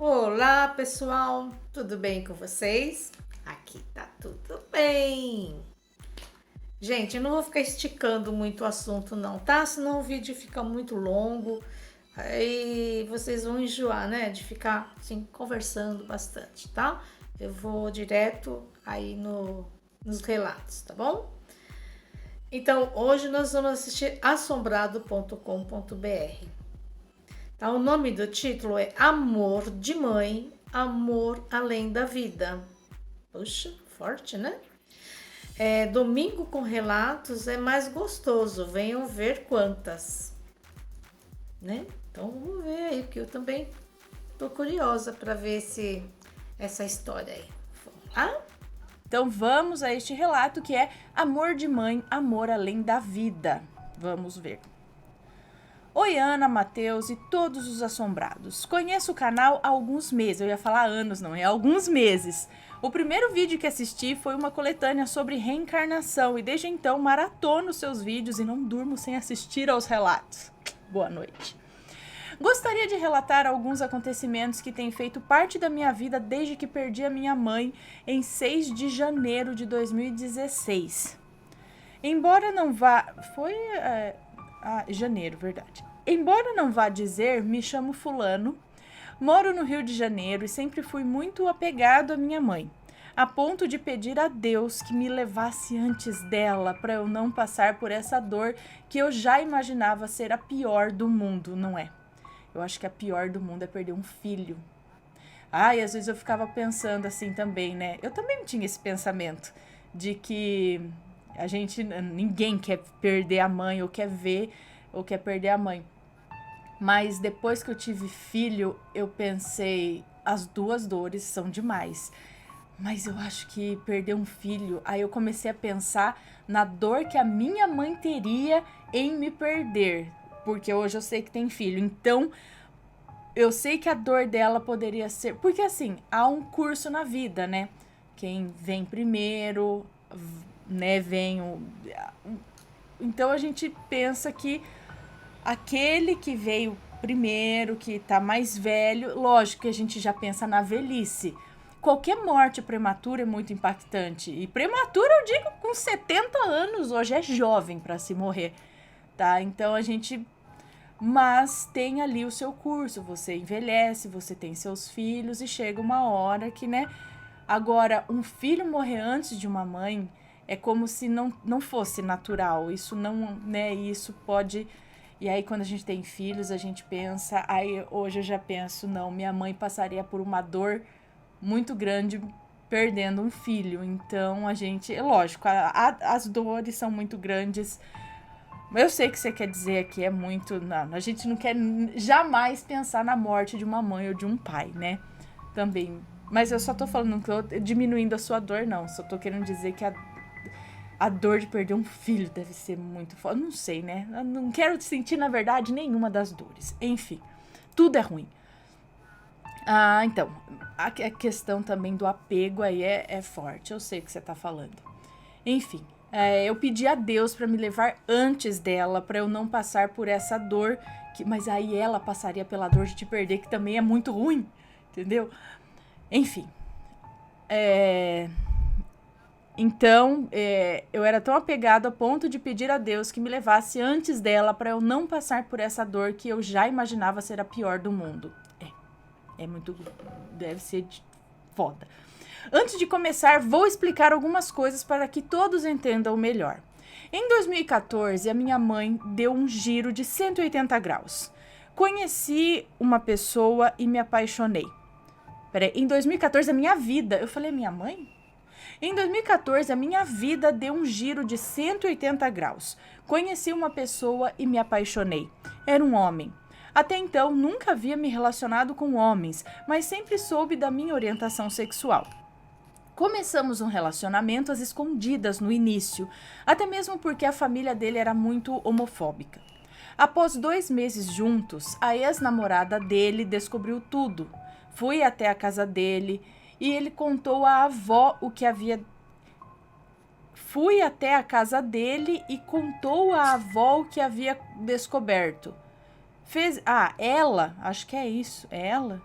Olá, pessoal, tudo bem com vocês? Aqui tá tudo bem. Gente, eu não vou ficar esticando muito o assunto não, tá? Senão o vídeo fica muito longo, aí vocês vão enjoar, né? De ficar assim conversando bastante, tá? Eu vou direto aí nos relatos, tá bom? Então, hoje nós vamos assistir assombrado.com.br. Tá? O nome do título é Amor de Mãe, Amor Além da Vida. Puxa, forte, né? Domingo com relatos é mais gostoso. Venham ver quantas, né? Então vamos ver aí, porque eu também tô curiosa para ver essa história aí. Vamos lá? Então vamos a este relato que é Amor de Mãe, Amor Além da Vida. Vamos ver. Oi, Ana, Matheus e todos os assombrados. Conheço o canal há alguns meses. Eu ia falar anos, não, é alguns meses. O primeiro vídeo que assisti foi uma coletânea sobre reencarnação e desde então maratono seus vídeos e não durmo sem assistir aos relatos. Boa noite. Gostaria de relatar alguns acontecimentos que têm feito parte da minha vida desde que perdi a minha mãe em 6 de janeiro de 2016. Embora não vá... Foi... janeiro, verdade. Embora não vá dizer, me chamo fulano, moro no Rio de Janeiro e sempre fui muito apegado à minha mãe, a ponto de pedir a Deus que me levasse antes dela para eu não passar por essa dor que eu já imaginava ser a pior do mundo, não é? Eu acho que a pior do mundo é perder um filho. E às vezes eu ficava pensando assim também, né? Eu também tinha esse pensamento de que ninguém quer perder a mãe ou quer ver ou quer perder a mãe. Mas depois que eu tive filho, eu pensei, as duas dores são demais. Mas eu acho que perder um filho, aí eu comecei a pensar na dor que a minha mãe teria em me perder. Porque hoje eu sei que tem filho. Então, eu sei que a dor dela poderia ser... Porque assim, há um curso na vida, né? Quem vem primeiro, né, Então a gente pensa que aquele que veio primeiro, que tá mais velho, lógico que a gente já pensa na velhice. Qualquer morte prematura é muito impactante. E prematura eu digo com 70 anos, hoje é jovem para se morrer, tá? Então a gente... Mas tem ali o seu curso, você envelhece, você tem seus filhos e chega uma hora que, né? Agora, um filho morrer antes de uma mãe é como se não fosse natural. Isso não, né? Isso pode... E aí, quando a gente tem filhos, a gente pensa... Aí, hoje eu já penso, não, minha mãe passaria por uma dor muito grande perdendo um filho. Então, a gente... Lógico, as dores são muito grandes. Eu sei que você quer dizer aqui é muito... Não, a gente não quer jamais pensar na morte de uma mãe ou de um pai, né? Também. Mas eu só tô falando, não tô diminuindo a sua dor, não. Só tô querendo dizer que a dor de perder um filho deve ser muito foda. Não sei, né? Eu não quero sentir, na verdade, nenhuma das dores. Enfim, tudo é ruim. Então, a questão também do apego aí é forte. Eu sei o que você tá falando. Enfim, eu pedi a Deus para me levar antes dela, para eu não passar por essa dor. Mas aí ela passaria pela dor de te perder, que também é muito ruim, entendeu? Enfim. Então, eu era tão apegado a ponto de pedir a Deus que me levasse antes dela para eu não passar por essa dor que eu já imaginava ser a pior do mundo. É muito... Deve ser foda. Antes de começar, vou explicar algumas coisas para que todos entendam melhor. Em 2014, a minha mãe deu um giro de 180 graus. Conheci uma pessoa e me apaixonei. Peraí, em 2014, a minha vida... Eu falei minha mãe? Em 2014, a minha vida deu um giro de 180 graus. Conheci uma pessoa e me apaixonei. Era um homem. Até então, nunca havia me relacionado com homens, mas sempre soube da minha orientação sexual. Começamos um relacionamento às escondidas no início, até mesmo porque a família dele era muito homofóbica. Após 2 meses juntos, a ex-namorada dele descobriu tudo. Fui até a casa dele e ele contou à avó o que havia... Fui até a casa dele e contou à avó o que havia descoberto. Ela, acho que é isso, é ela?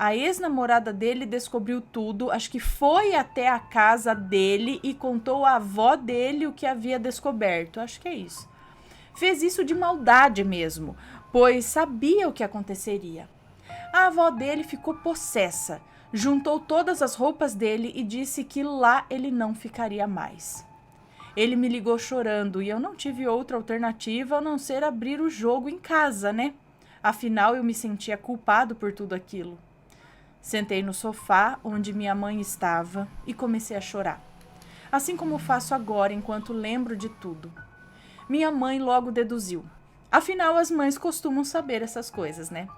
a ex-namorada dele descobriu tudo, acho que foi até a casa dele e contou à avó dele o que havia descoberto. Acho que é isso. Fez isso de maldade mesmo, pois sabia o que aconteceria. A avó dele ficou possessa, juntou todas as roupas dele e disse que lá ele não ficaria mais. Ele me ligou chorando e eu não tive outra alternativa a não ser abrir o jogo em casa, né? Afinal, eu me sentia culpado por tudo aquilo. Sentei no sofá onde minha mãe estava e comecei a chorar. Assim como faço agora enquanto lembro de tudo. Minha mãe logo deduziu. Afinal, as mães costumam saber essas coisas, né?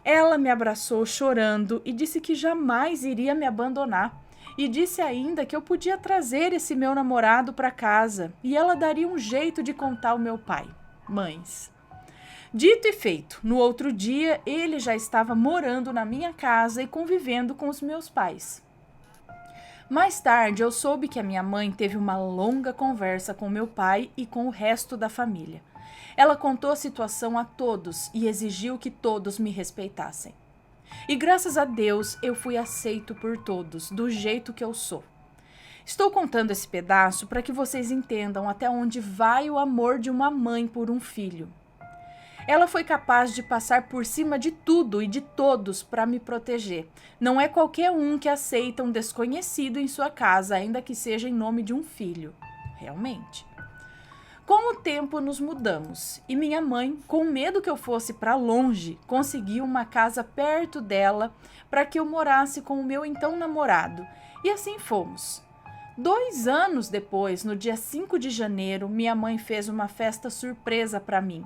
Ela me abraçou chorando e disse que jamais iria me abandonar. E disse ainda que eu podia trazer esse meu namorado para casa e ela daria um jeito de contar ao meu pai. Mães. Dito e feito, no outro dia ele já estava morando na minha casa e convivendo com os meus pais. Mais tarde eu soube que a minha mãe teve uma longa conversa com meu pai e com o resto da família. Ela contou a situação a todos e exigiu que todos me respeitassem. E graças a Deus eu fui aceito por todos, do jeito que eu sou. Estou contando esse pedaço para que vocês entendam até onde vai o amor de uma mãe por um filho. Ela foi capaz de passar por cima de tudo e de todos para me proteger. Não é qualquer um que aceita um desconhecido em sua casa, ainda que seja em nome de um filho. Realmente. Com o tempo nos mudamos e minha mãe, com medo que eu fosse para longe, conseguiu uma casa perto dela para que eu morasse com o meu então namorado. E assim fomos. 2 anos depois, no dia 5 de janeiro, minha mãe fez uma festa surpresa para mim.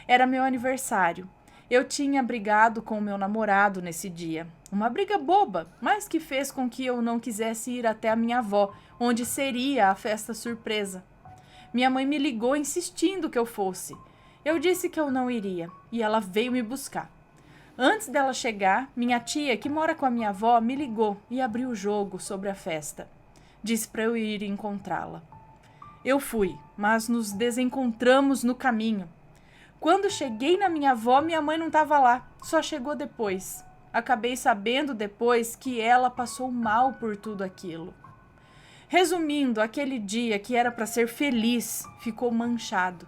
Era meu aniversário. Eu tinha brigado com o meu namorado nesse dia. Uma briga boba, mas que fez com que eu não quisesse ir até a minha avó, onde seria a festa surpresa. Minha mãe me ligou insistindo que eu fosse. Eu disse que eu não iria e ela veio me buscar. Antes dela chegar, minha tia, que mora com a minha avó, me ligou e abriu o jogo sobre a festa. Disse para eu ir encontrá-la. Eu fui, mas nos desencontramos no caminho. Quando cheguei na minha avó, minha mãe não estava lá, só chegou depois. Acabei sabendo depois que ela passou mal por tudo aquilo. Resumindo, aquele dia que era para ser feliz ficou manchado.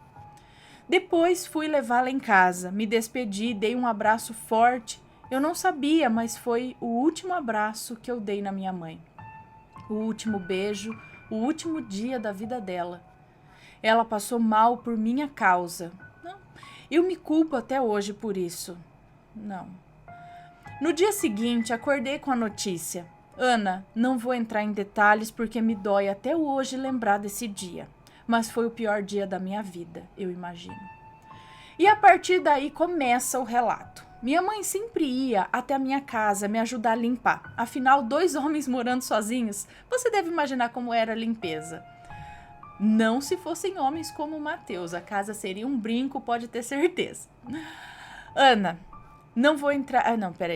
Depois fui levá-la em casa, me despedi, dei um abraço forte. Eu não sabia, mas foi o último abraço que eu dei na minha mãe. O último beijo, o último dia da vida dela. Ela passou mal por minha causa. Não, eu me culpo até hoje por isso. Não. No dia seguinte, acordei com a notícia. Ana, não vou entrar em detalhes porque me dói até hoje lembrar desse dia. Mas foi o pior dia da minha vida, eu imagino. E a partir daí começa o relato. Minha mãe sempre ia até a minha casa me ajudar a limpar. Afinal, 2 homens morando sozinhos, você deve imaginar como era a limpeza. Não se fossem homens como o Matheus, a casa seria um brinco, pode ter certeza. Ana, não vou entrar...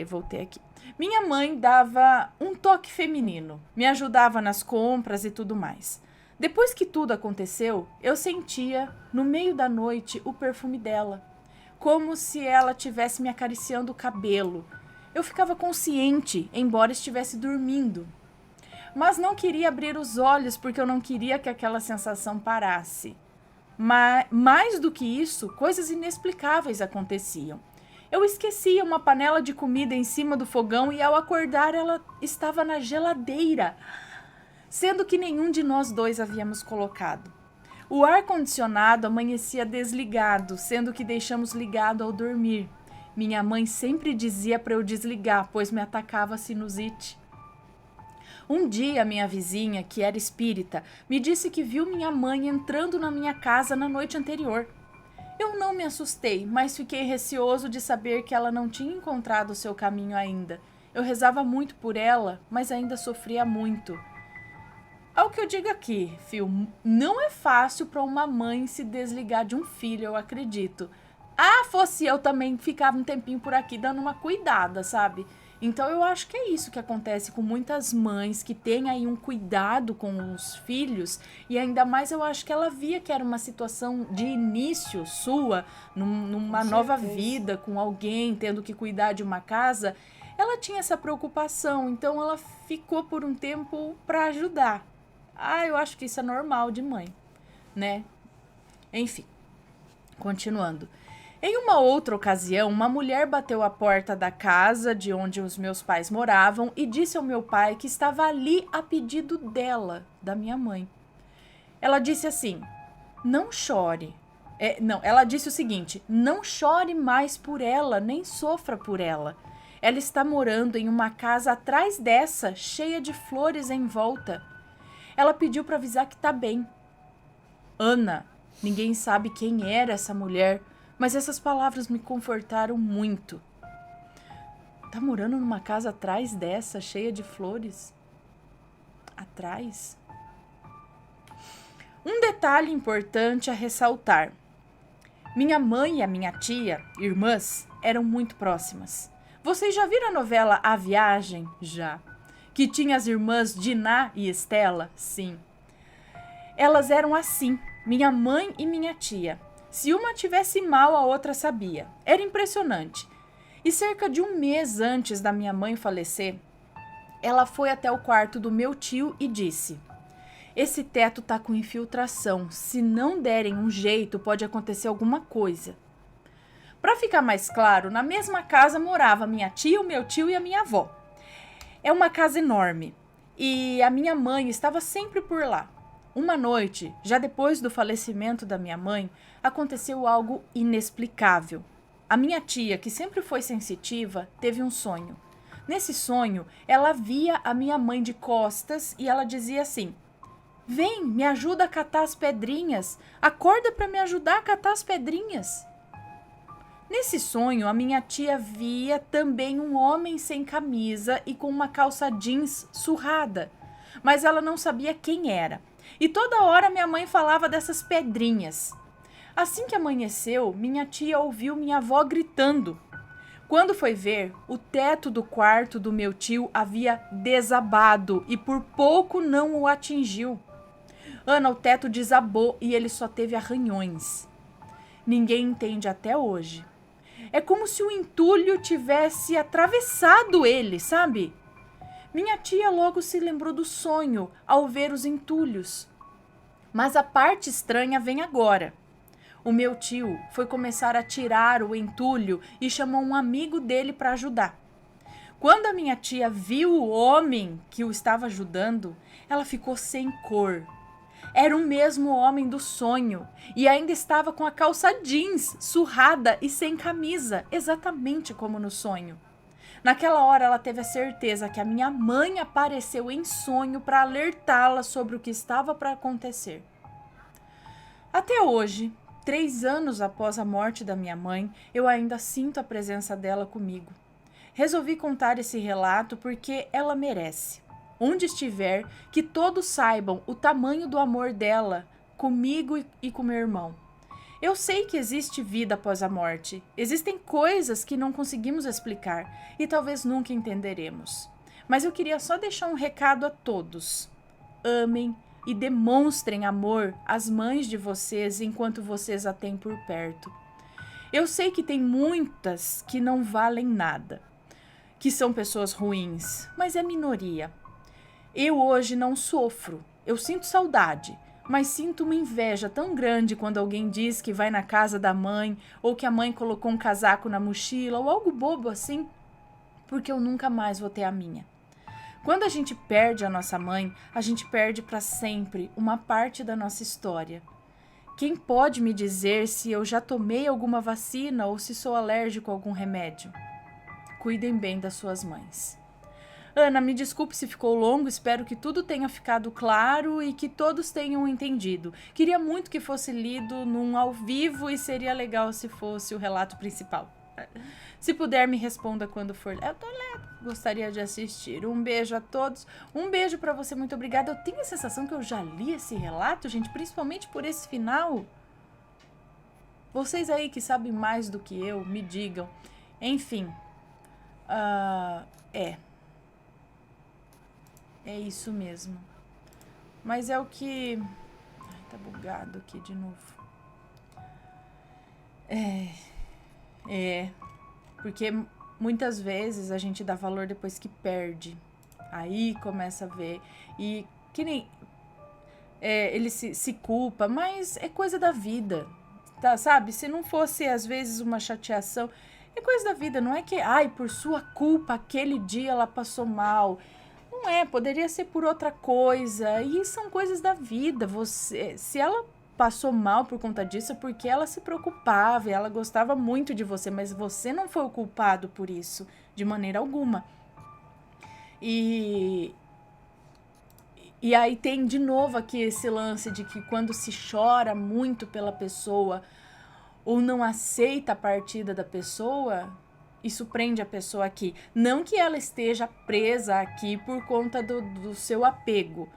voltei aqui. Minha mãe dava um toque feminino, me ajudava nas compras e tudo mais. Depois que tudo aconteceu, eu sentia, no meio da noite, o perfume dela, como se ela estivesse me acariciando o cabelo. Eu ficava consciente, embora estivesse dormindo. Mas não queria abrir os olhos porque eu não queria que aquela sensação parasse. Mas, mais do que isso, coisas inexplicáveis aconteciam. Eu esquecia uma panela de comida em cima do fogão e ao acordar ela estava na geladeira, sendo que nenhum de nós dois havíamos colocado. O ar-condicionado amanhecia desligado, sendo que deixamos ligado ao dormir. Minha mãe sempre dizia para eu desligar, pois me atacava sinusite. Um dia, minha vizinha, que era espírita, me disse que viu minha mãe entrando na minha casa na noite anterior. Eu não me assustei, mas fiquei receoso de saber que ela não tinha encontrado o seu caminho ainda. Eu rezava muito por ela, mas ainda sofria muito. Ao que eu digo aqui, Fio, não é fácil para uma mãe se desligar de um filho, eu acredito. Fosse eu também ficava um tempinho por aqui dando uma cuidada, sabe? Então eu acho que é isso que acontece com muitas mães que têm aí um cuidado com os filhos e ainda mais eu acho que ela via que era uma situação de início sua, numa nova vida com alguém, tendo que cuidar de uma casa. Ela tinha essa preocupação, então ela ficou por um tempo para ajudar. Eu acho que isso é normal de mãe, né? Enfim, continuando. Em uma outra ocasião, uma mulher bateu à porta da casa de onde os meus pais moravam e disse ao meu pai que estava ali a pedido dela, da minha mãe. Ela disse assim: não chore. Ela disse o seguinte: não chore mais por ela, nem sofra por ela. Ela está morando em uma casa atrás dessa, cheia de flores em volta. Ela pediu para avisar que tá bem. Ana, ninguém sabe quem era essa mulher, mas essas palavras me confortaram muito. Tá morando numa casa atrás dessa, cheia de flores? Atrás? Um detalhe importante a ressaltar. Minha mãe e a minha tia, irmãs, eram muito próximas. Vocês já viram a novela A Viagem? Já. Que tinha as irmãs Diná e Estela? Sim. Elas eram assim, minha mãe e minha tia. Se uma tivesse mal, a outra sabia. Era impressionante. E cerca de um mês antes da minha mãe falecer, ela foi até o quarto do meu tio e disse: esse teto tá com infiltração. Se não derem um jeito, pode acontecer alguma coisa. Para ficar mais claro, na mesma casa morava minha tia, o meu tio e a minha avó. É uma casa enorme e a minha mãe estava sempre por lá. Uma noite, já depois do falecimento da minha mãe, aconteceu algo inexplicável. A minha tia, que sempre foi sensitiva, teve um sonho. Nesse sonho, ela via a minha mãe de costas e ela dizia assim: vem, me ajuda a catar as pedrinhas. Acorda para me ajudar a catar as pedrinhas. Nesse sonho, a minha tia via também um homem sem camisa e com uma calça jeans surrada, mas ela não sabia quem era. E toda hora minha mãe falava dessas pedrinhas. Assim que amanheceu, minha tia ouviu minha avó gritando. Quando foi ver, o teto do quarto do meu tio havia desabado e por pouco não o atingiu. Ana, o teto desabou e ele só teve arranhões. Ninguém entende até hoje. É como se o entulho tivesse atravessado ele, sabe? Minha tia logo se lembrou do sonho ao ver os entulhos. Mas a parte estranha vem agora. O meu tio foi começar a tirar o entulho e chamou um amigo dele para ajudar. Quando a minha tia viu o homem que o estava ajudando, ela ficou sem cor. Era o mesmo homem do sonho e ainda estava com a calça jeans surrada e sem camisa, exatamente como no sonho. Naquela hora ela teve a certeza que a minha mãe apareceu em sonho para alertá-la sobre o que estava para acontecer. Até hoje, 3 anos após a morte da minha mãe, eu ainda sinto a presença dela comigo. Resolvi contar esse relato porque ela merece. Onde estiver, que todos saibam o tamanho do amor dela comigo e com meu irmão. Eu sei que existe vida após a morte. Existem coisas que não conseguimos explicar e talvez nunca entenderemos. Mas eu queria só deixar um recado a todos. Amem e demonstrem amor às mães de vocês enquanto vocês a têm por perto. Eu sei que tem muitas que não valem nada, que são pessoas ruins, mas é minoria. Eu hoje não sofro, eu sinto saudade, mas sinto uma inveja tão grande quando alguém diz que vai na casa da mãe ou que a mãe colocou um casaco na mochila ou algo bobo assim, porque eu nunca mais vou ter a minha. Quando a gente perde a nossa mãe, a gente perde para sempre uma parte da nossa história. Quem pode me dizer se eu já tomei alguma vacina ou se sou alérgico a algum remédio? Cuidem bem das suas mães. Ana, me desculpe se ficou longo, espero que tudo tenha ficado claro e que todos tenham entendido. Queria muito que fosse lido num ao vivo e seria legal se fosse o relato principal. Se puder, me responda quando for. Eu tô lendo. Gostaria de assistir. Um beijo a todos. Um beijo pra você, muito obrigada. Eu tenho a sensação que eu já li esse relato, gente, principalmente por esse final. Vocês aí que sabem mais do que eu, me digam. Enfim. É isso mesmo. Mas é o que... Ai, tá bugado aqui de novo. Porque muitas vezes a gente dá valor depois que perde. Aí começa a ver. E que nem ele se culpa, mas é coisa da vida, tá? Sabe? Se não fosse, às vezes, uma chateação, é coisa da vida. Não é que, ai, por sua culpa, aquele dia ela passou mal. Não é, poderia ser por outra coisa. E são coisas da vida. Se ela passou mal por conta disso, é porque ela se preocupava e ela gostava muito de você, mas você não foi o culpado por isso, de maneira alguma. E aí tem de novo aqui esse lance de que quando se chora muito pela pessoa ou não aceita a partida da pessoa, isso prende a pessoa aqui. Não que ela esteja presa aqui por conta do seu apego,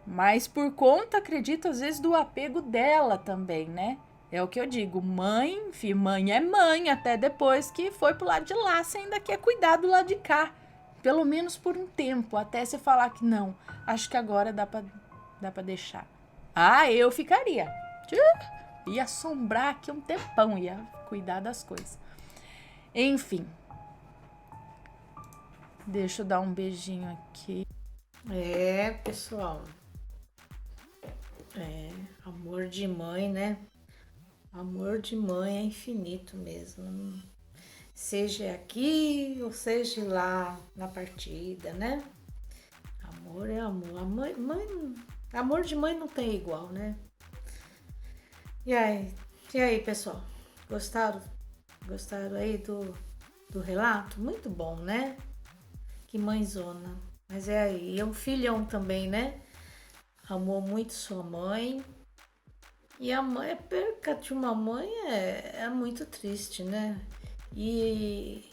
mas por conta, acredito, às vezes do apego dela também, né? É o que eu digo, mãe, enfim, mãe é mãe, até depois que foi pro lado de lá, você ainda quer cuidar do lado de cá. Pelo menos por um tempo, até você falar que não, acho que agora dá pra deixar. Ah, eu ficaria. Ia assombrar aqui um tempão, ia cuidar das coisas. Enfim. Deixa eu dar um beijinho aqui. Pessoal. Amor de mãe, né? Amor de mãe é infinito mesmo. Seja aqui ou seja lá na partida, né? Amor é amor. Amor de mãe não tem igual, né? E aí, pessoal? Gostaram? Gostaram aí do relato? Muito bom, né? Que mãezona. Mas aí, é um filhão também, né? Amou muito sua mãe. E a perca de uma mãe é muito triste, né? E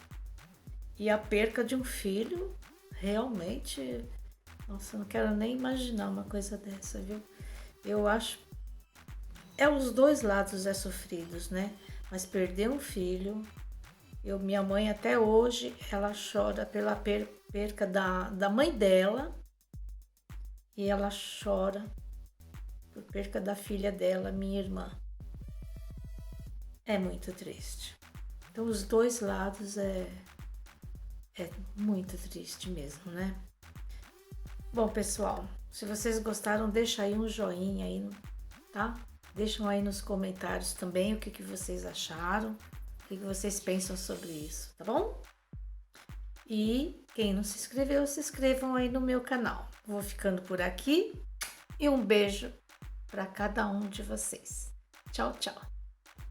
a perca de um filho, realmente, nossa, eu não quero nem imaginar uma coisa dessa, viu? Eu acho, os dois lados sofridos, né? Mas perder um filho, minha mãe até hoje, ela chora pela perca da mãe dela e ela chora por perca da filha dela, minha irmã. É muito triste. Então, os dois lados é muito triste mesmo, né? Bom, pessoal, se vocês gostaram, deixa aí um joinha aí, tá? Deixam aí nos comentários também o que vocês acharam, o que vocês pensam sobre isso, tá bom? E quem não se inscreveu, se inscrevam aí no meu canal. Vou ficando por aqui e um beijo para cada um de vocês. Tchau, tchau!